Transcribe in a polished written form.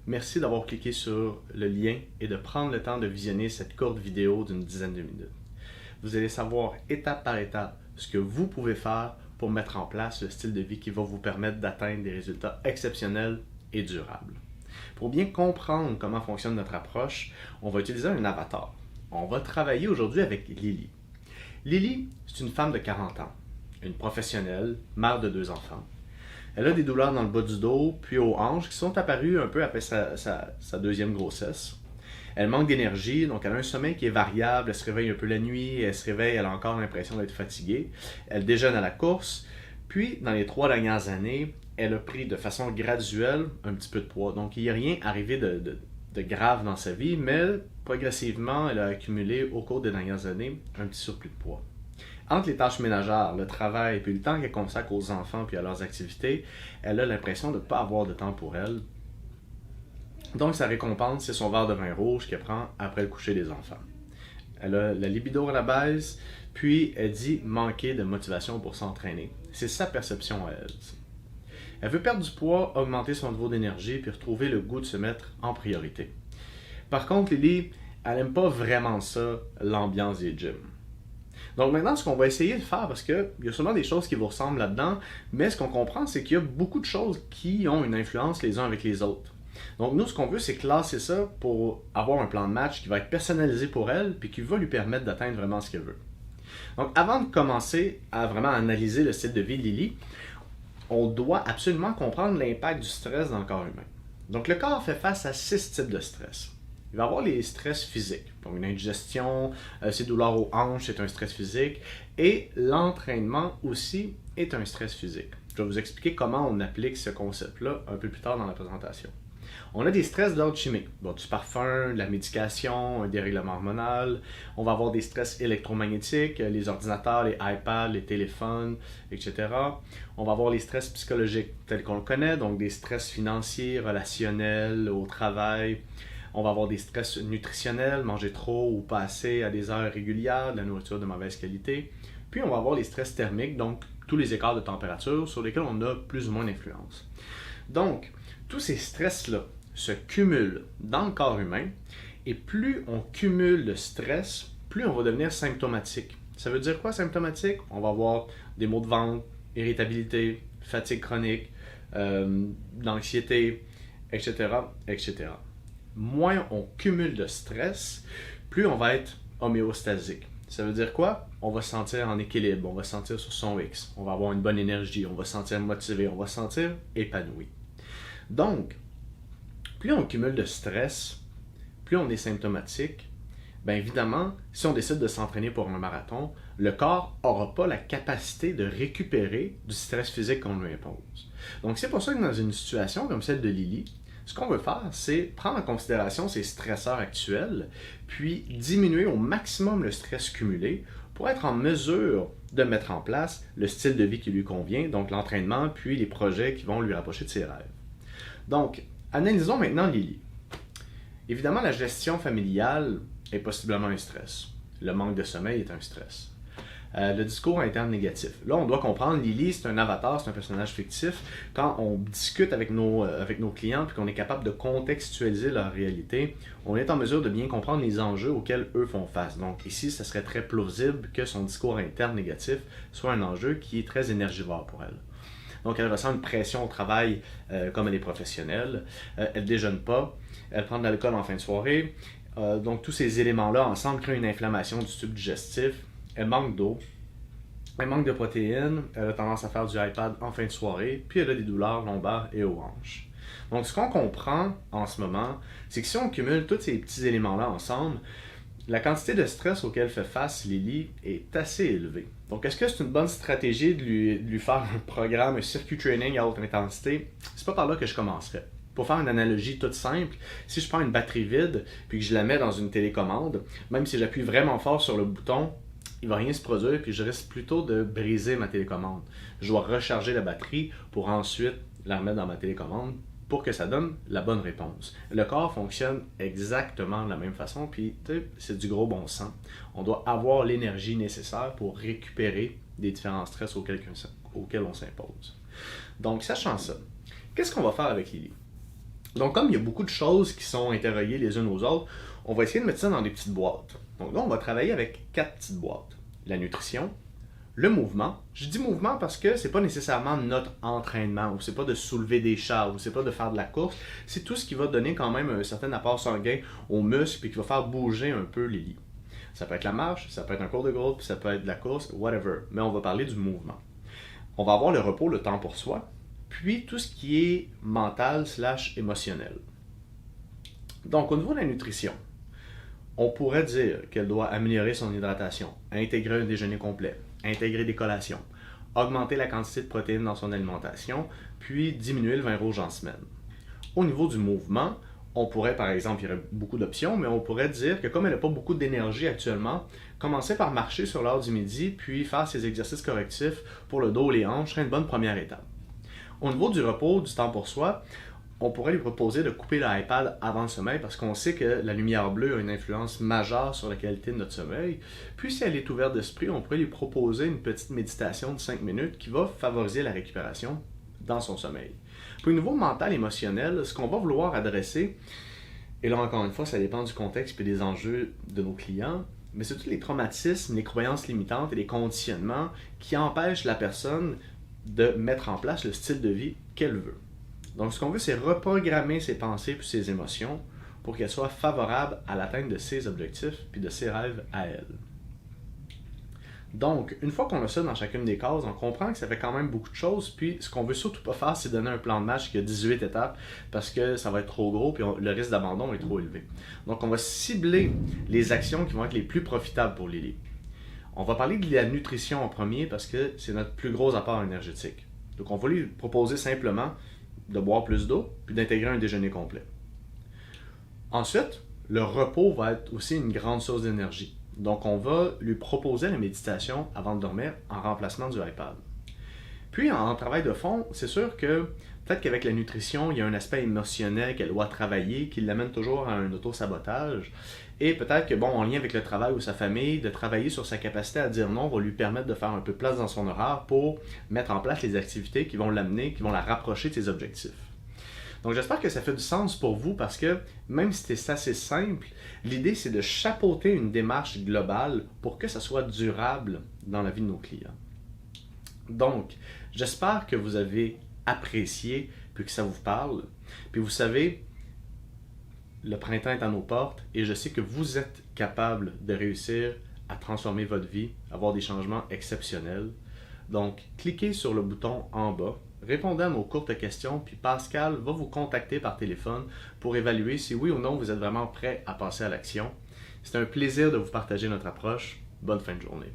Merci d'avoir cliqué sur le lien et de prendre le temps de visionner cette courte vidéo d'une dizaine de minutes. Vous allez savoir étape par étape ce que vous pouvez faire pour mettre en place le style de vie qui va vous permettre d'atteindre des résultats exceptionnels et durables. Pour bien comprendre comment fonctionne notre approche, on va utiliser un avatar. On va travailler aujourd'hui avec Lily. Lily, c'est une femme de 40 ans, une professionnelle, mère de 2 enfants. Elle a des douleurs dans le bas du dos, puis aux hanches, qui sont apparues un peu après sa deuxième grossesse. Elle manque d'énergie, donc elle a un sommeil qui est variable, elle se réveille un peu la nuit, elle se réveille, elle a encore l'impression d'être fatiguée. Elle déjeune à la course, puis dans les 3 dernières années, elle a pris de façon graduelle un petit peu de poids. Donc il n'y a rien arrivé de grave dans sa vie, mais progressivement, elle a accumulé au cours des dernières années un petit surplus de poids. Entre les tâches ménagères, le travail, puis le temps qu'elle consacre aux enfants puis à leurs activités, elle a l'impression de ne pas avoir de temps pour elle. Donc sa récompense, c'est son verre de vin rouge qu'elle prend après le coucher des enfants. Elle a la libido à la baisse, puis elle dit manquer de motivation pour s'entraîner. C'est sa perception à elle. Elle veut perdre du poids, augmenter son niveau d'énergie, puis retrouver le goût de se mettre en priorité. Par contre, Lily, elle n'aime pas vraiment ça, l'ambiance des gyms. Donc maintenant, ce qu'on va essayer de faire, parce qu'il y a sûrement des choses qui vous ressemblent là-dedans, mais ce qu'on comprend, c'est qu'il y a beaucoup de choses qui ont une influence les uns avec les autres. Donc nous, ce qu'on veut, c'est classer ça pour avoir un plan de match qui va être personnalisé pour elle, puis qui va lui permettre d'atteindre vraiment ce qu'elle veut. Donc avant de commencer à vraiment analyser le style de vie de Lily, on doit absolument comprendre l'impact du stress dans le corps humain. Donc le corps fait face à 6 types de stress. Il va y avoir les stress physiques, donc une indigestion, ses douleurs aux hanches, c'est un stress physique, et l'entraînement aussi est un stress physique. Je vais vous expliquer comment on applique ce concept-là un peu plus tard dans la présentation. On a des stress d'ordre chimique, bon, du parfum, de la médication, un dérèglement hormonal. On va avoir des stress électromagnétiques, les ordinateurs, les iPads, les téléphones, etc. On va avoir les stress psychologiques tels qu'on le connaît, donc des stress financiers, relationnels, au travail. On va avoir des stress nutritionnels, manger trop ou pas assez à des heures régulières, de la nourriture de mauvaise qualité. Puis on va avoir les stress thermiques, donc tous les écarts de température sur lesquels on a plus ou moins d'influence. Donc, tous ces stress-là se cumulent dans le corps humain et plus on cumule de stress, plus on va devenir symptomatique. Ça veut dire quoi symptomatique? On va avoir des maux de ventre, irritabilité, fatigue chronique, l'anxiété, etc., etc. Moins on cumule de stress, plus on va être homéostasique. Ça veut dire quoi? On va se sentir en équilibre, on va se sentir sur son X, on va avoir une bonne énergie, on va se sentir motivé, on va se sentir épanoui. Donc, plus on cumule de stress, plus on est symptomatique, bien évidemment, si on décide de s'entraîner pour un marathon, le corps n'aura pas la capacité de récupérer du stress physique qu'on lui impose. Donc c'est pour ça que dans une situation comme celle de Lily, ce qu'on veut faire, c'est prendre en considération ces stresseurs actuels, puis diminuer au maximum le stress cumulé pour être en mesure de mettre en place le style de vie qui lui convient, donc l'entraînement, puis les projets qui vont lui rapprocher de ses rêves. Donc, analysons maintenant Lily. Évidemment, la gestion familiale est possiblement un stress. Le manque de sommeil est un stress. Le discours interne négatif. Là, on doit comprendre, Lily, c'est un avatar, c'est un personnage fictif. Quand on discute avec nos clients puis qu'on est capable de contextualiser leur réalité, on est en mesure de bien comprendre les enjeux auxquels eux font face. Donc ici, ça serait très plausible que son discours interne négatif soit un enjeu qui est très énergivore pour elle. Donc elle ressent une pression au travail comme elle est professionnelle. Elle ne déjeune pas. Elle prend de l'alcool en fin de soirée. Donc tous ces éléments-là ensemble créent une inflammation du tube digestif. Elle manque d'eau, elle manque de protéines, elle a tendance à faire du iPad en fin de soirée, puis elle a des douleurs lombaires et aux hanches. Donc ce qu'on comprend en ce moment, c'est que si on cumule tous ces petits éléments-là ensemble, la quantité de stress auquel fait face Lily est assez élevée. Donc est-ce que c'est une bonne stratégie de lui faire un programme, un circuit training à haute intensité? C'est pas par là que je commencerai. Pour faire une analogie toute simple, si je prends une batterie vide puis que je la mets dans une télécommande, même si j'appuie vraiment fort sur le bouton, il ne va rien se produire, puis je risque plutôt de briser ma télécommande. Je dois recharger la batterie pour ensuite la remettre dans ma télécommande pour que ça donne la bonne réponse. Le corps fonctionne exactement de la même façon, puis c'est du gros bon sens. On doit avoir l'énergie nécessaire pour récupérer des différents stress auxquels on s'impose. Donc, sachant ça, qu'est-ce qu'on va faire avec Lily? Donc, comme il y a beaucoup de choses qui sont interreliées les unes aux autres, on va essayer de mettre ça dans des petites boîtes. Donc là, on va travailler avec 4 petites boîtes. La nutrition, le mouvement. Je dis mouvement parce que c'est pas nécessairement notre entraînement, ou c'est pas de soulever des charges, ou c'est pas de faire de la course. C'est tout ce qui va donner quand même un certain apport sanguin aux muscles et qui va faire bouger un peu les lits. Ça peut être la marche, ça peut être un cours de groupe, ça peut être de la course, whatever. Mais on va parler du mouvement. On va avoir le repos, le temps pour soi, puis tout ce qui est mental / émotionnel. Donc, au niveau de la nutrition, on pourrait dire qu'elle doit améliorer son hydratation, intégrer un déjeuner complet, intégrer des collations, augmenter la quantité de protéines dans son alimentation, puis diminuer le vin rouge en semaine. Au niveau du mouvement, on pourrait, par exemple, il y aurait beaucoup d'options, mais on pourrait dire que comme elle n'a pas beaucoup d'énergie actuellement, commencer par marcher sur l'heure du midi, puis faire ses exercices correctifs pour le dos et les hanches serait une bonne première étape. Au niveau du repos, du temps pour soi, on pourrait lui proposer de couper l'iPad avant le sommeil parce qu'on sait que la lumière bleue a une influence majeure sur la qualité de notre sommeil. Puis si elle est ouverte d'esprit, on pourrait lui proposer une petite méditation de 5 minutes qui va favoriser la récupération dans son sommeil. Puis au niveau mental, émotionnel, ce qu'on va vouloir adresser, et là encore une fois, ça dépend du contexte et des enjeux de nos clients, mais c'est tous les traumatismes, les croyances limitantes et les conditionnements qui empêchent la personne de mettre en place le style de vie qu'elle veut. Donc ce qu'on veut, c'est reprogrammer ses pensées et ses émotions pour qu'elles soient favorables à l'atteinte de ses objectifs et de ses rêves à elle. Donc, une fois qu'on a ça dans chacune des cases, on comprend que ça fait quand même beaucoup de choses, puis ce qu'on veut surtout pas faire, c'est donner un plan de match qui a 18 étapes, parce que ça va être trop gros, puis le risque d'abandon est trop élevé. Donc, on va cibler les actions qui vont être les plus profitables pour Lily. On va parler de la nutrition en premier, parce que c'est notre plus gros apport énergétique. Donc, on va lui proposer simplement de boire plus d'eau, puis d'intégrer un déjeuner complet. Ensuite, le repos va être aussi une grande source d'énergie. Donc, on va lui proposer la méditation avant de dormir en remplacement du iPad. Puis, en travail de fond, c'est sûr que peut-être qu'avec la nutrition, il y a un aspect émotionnel qu'elle doit travailler qui l'amène toujours à un auto-sabotage. Et peut-être que, bon, en lien avec le travail ou sa famille, de travailler sur sa capacité à dire non va lui permettre de faire un peu de place dans son horaire pour mettre en place les activités qui vont l'amener, qui vont la rapprocher de ses objectifs. Donc j'espère que ça fait du sens pour vous parce que même si c'est assez simple, l'idée c'est de chapeauter une démarche globale pour que ça soit durable dans la vie de nos clients. Donc j'espère que vous avez apprécié puis que ça vous parle. Puis vous savez, le printemps est à nos portes et je sais que vous êtes capable de réussir à transformer votre vie, avoir des changements exceptionnels. Donc cliquez sur le bouton en bas. Répondez à nos courtes questions, puis Pascal va vous contacter par téléphone pour évaluer si oui ou non vous êtes vraiment prêt à passer à l'action. C'est un plaisir de vous partager notre approche. Bonne fin de journée.